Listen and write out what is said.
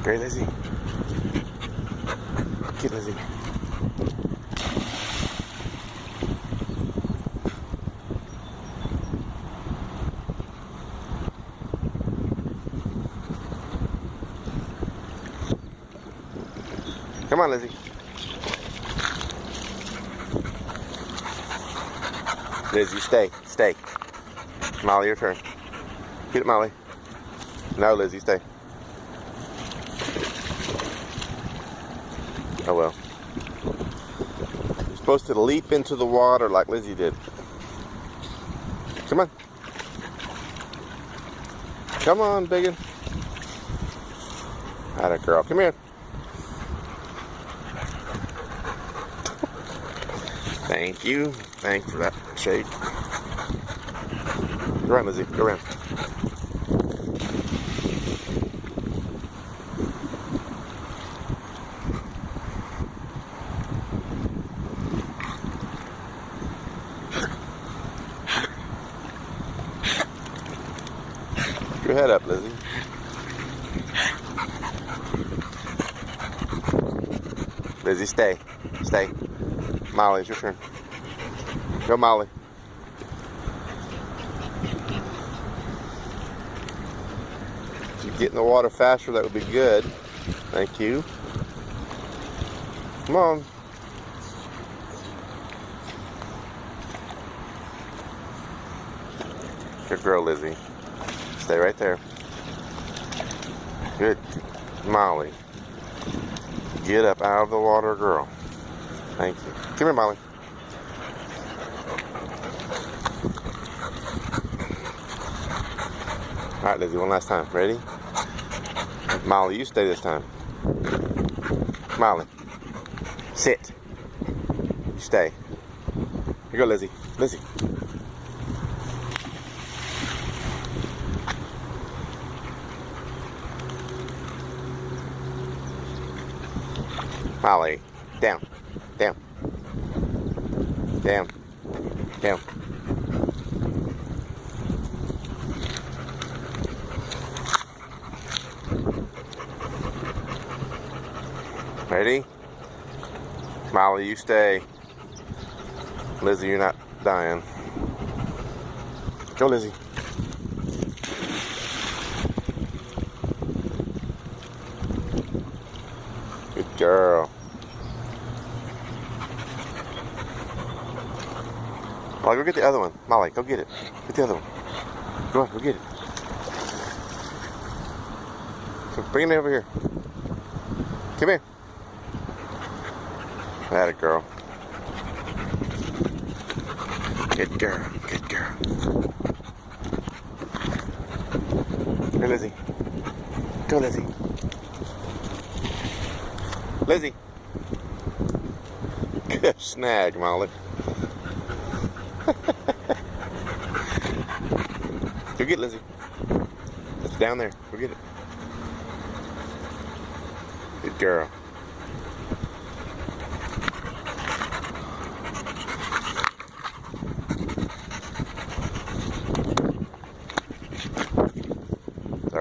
Great, Lizzie. Get Lizzie. Come on, Lizzie. Lizzie, stay. Stay. Molly, your turn. Get it, Molly. No, Lizzie, stay. Oh well. You're supposed to leap into the water like Lizzie did. Come on. Come on, biggin. Atta girl. Come here. Thank you. Thanks for that shake. Go around, Lizzie. Go around. Your head up, Lizzie. Lizzie, stay. Stay. Molly, it's your turn. Go, Molly. If you get in the water faster, that would be good. Thank you. Come on. Good girl, Lizzie. Stay right there. Good. Molly. Get up out of the water, girl. Thank you. Come here, Molly. All right, Lizzie, one last time. Ready? Molly, you stay this time. Molly. Sit. You stay. Here you go, Lizzie. Lizzie. Molly. Down. Down. Down. Down. Ready? Molly, you stay. Lizzie, you're not dying. Go, Lizzie. Good girl. Molly, go get the other one. Molly, go get it. Get the other one. Go on, go get it. So bring it over here. Come here. Atta girl. Good girl. Good girl. Here, Lizzie. Go, Lizzie. Lizzie. Good snag, Molly. Go get Lizzie. It's down there. Go get it. Good girl.